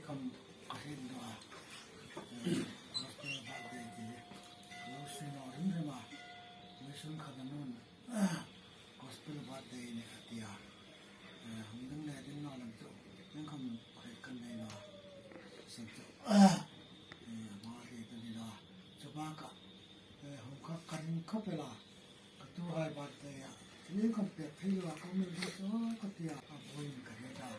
คำเห็นว่าเราเป็นแบบเด็กเราสิ่งเราเรื่องมาไม่สุ่งขนาดนั้นก็สเปนแบบเด็กเนี่ยที่อ่ะผมตั้งแต่เด็กน้อยนั่นจ้ะยังคำเห็นกันเลยนะสิ่งจ้ะมาเรียนกันเลยนะจะบ้ากันผมก็กันเข้าไปละก็ตัวให้แบบเด็กอ่ะนี่คำเปรียบเทียบว่าเขาไม่รู้จักก็ที่อ่ะพูดกันเลยจ้ะ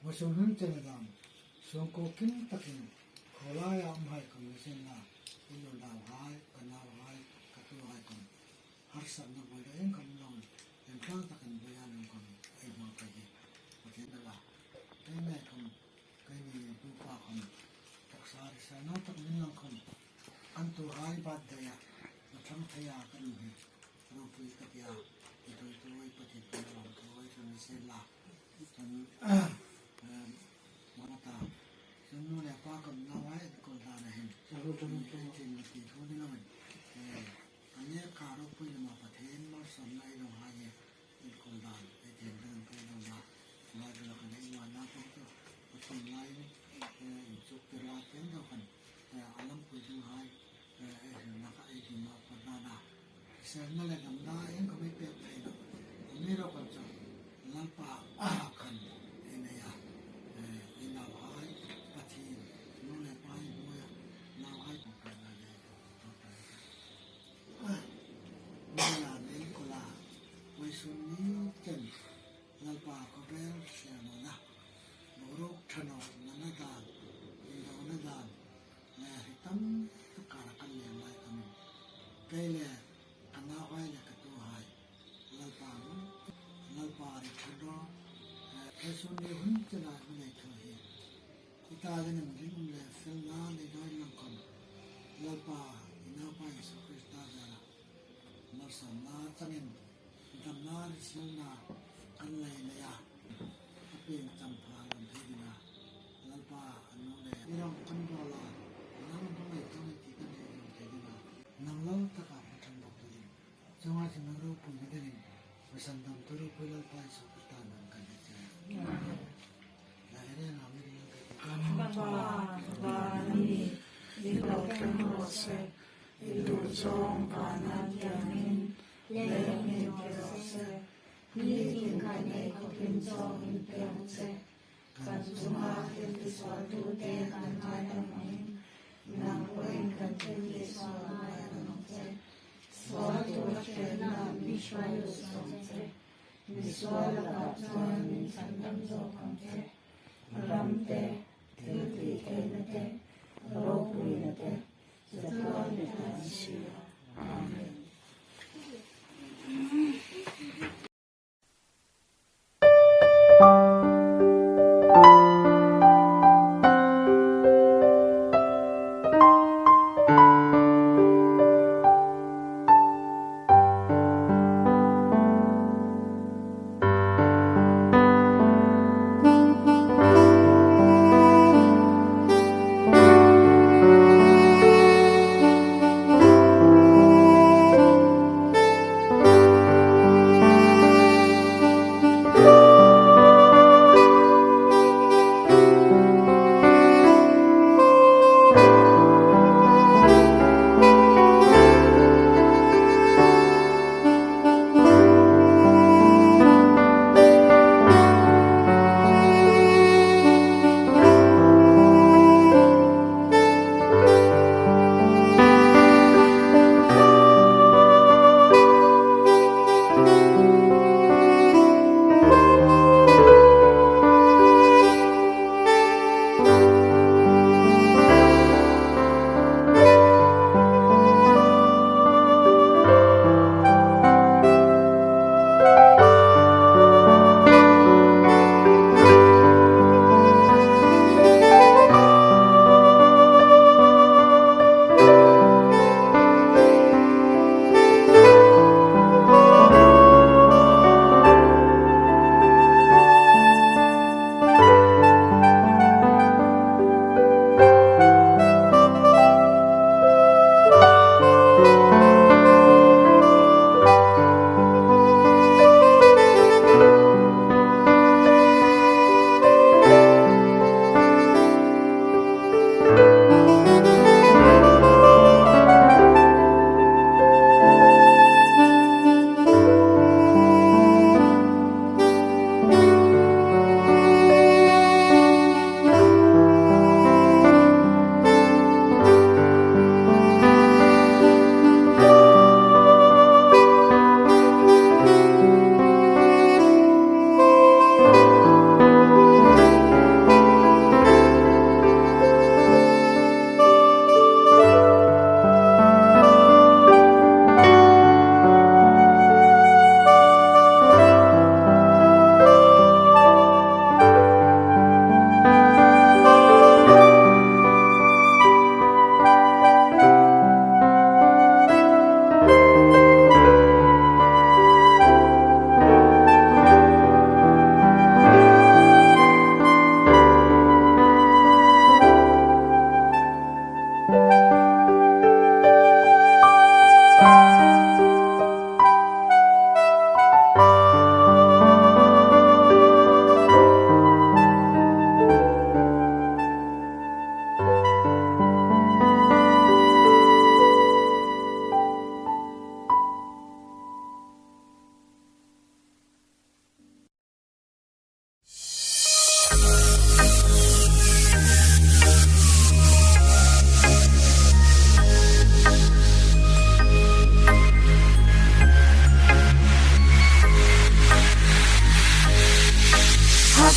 ว่าส่วนนั้นจะระดับส่วนก็กินตะกินขอลายamให้คนเส้นละที่เราดาวหายกันดาวหายกับตัวหายคนหาสันนับไว้ได้ยังคำลองยังครั้งตะกินไปยังคนไอ้บัวไปยี่ประเทศนั่นละได้แม่คนก็มีดูปากคนตักสารสารนับตะกินลังคนอันตัวหายบาดเดียมาทั้งทยากันเลยเราคุยกับยาที่ตัวตัวไอ้ประเทศเป็นหลังตัวไอ้คนเส้นละจนมาตาซึ่งนู่นแหละป้ากับน้าไว้คนตาเนี่ยเห็นจะรู้จนเป็นจริงตีทุนนี่เลยอันนี้การรบกวนมาประเทศมาสำนักลงหายเป็นคนตาไอ้เทียนเรื่องไปลงมาเรื่องกันในวันนั้นก็จะประชุมไล่จุกเวลาเต็มเท่ากันอันนั้นคุยถึงหายนักไอ้ที่มาคนนานาเสร็จนั่นแหละทำได้ยังก็ไม่เปลี่ยนเลยนะอันนี้เราก็จะลังป่าขันเนี่ยอินดาวไฮปะทีนู่นแหละไปด้วยนาวไฮของใครมาเนี่ยต่อไปเวลานี้ก็ลาไว้ส่วนนี้เต็มลังป่าก็เริ่มเสียหมดนะโลกถนนนั่นดานอินดาวนั่นดานเนี่ยตั้มทุกการกันเนี่ยไม่กันใกล้เลยกันนาวไฮเนี่ยก็ตัวไฮลังป่าLalpari chado, person le hun chala le thohi. Kita jane mujin le filna le doi langkon. Lalpa ina pa Yesu Krista jara. Marsamna chanin damna risilna kan le le ya. Apin champha lam thidina. Lalpa anu le irang kan bola. Nang dong le thong ti kan le lam thidina. Nang lo taka pathan bokdin. Jawa jina ro pun ne Bersandam turut pulang pai seperti nangkan aja. Lahirnya kami dengan Bapa, Bani, dilakukan dosa, itu jom kanan jamin, lelaki dosa, ini kane kopin jom impianse, kan cuma itu suatu dengan ada main, nampun kan jadi suatu yang Suatu kerana Vishwayu Samse, Vishwala Bhatman Sandam Zokamse, Ramte, Tirti Tenate, Ropuinate, Zatvalita Shiva. Amen.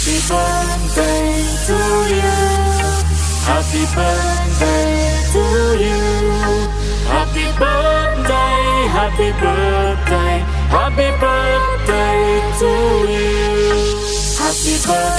Happy birthday to you. Happy birthday to you. Happy birthday, happy birthday, happy birthday to you. Happy birthday.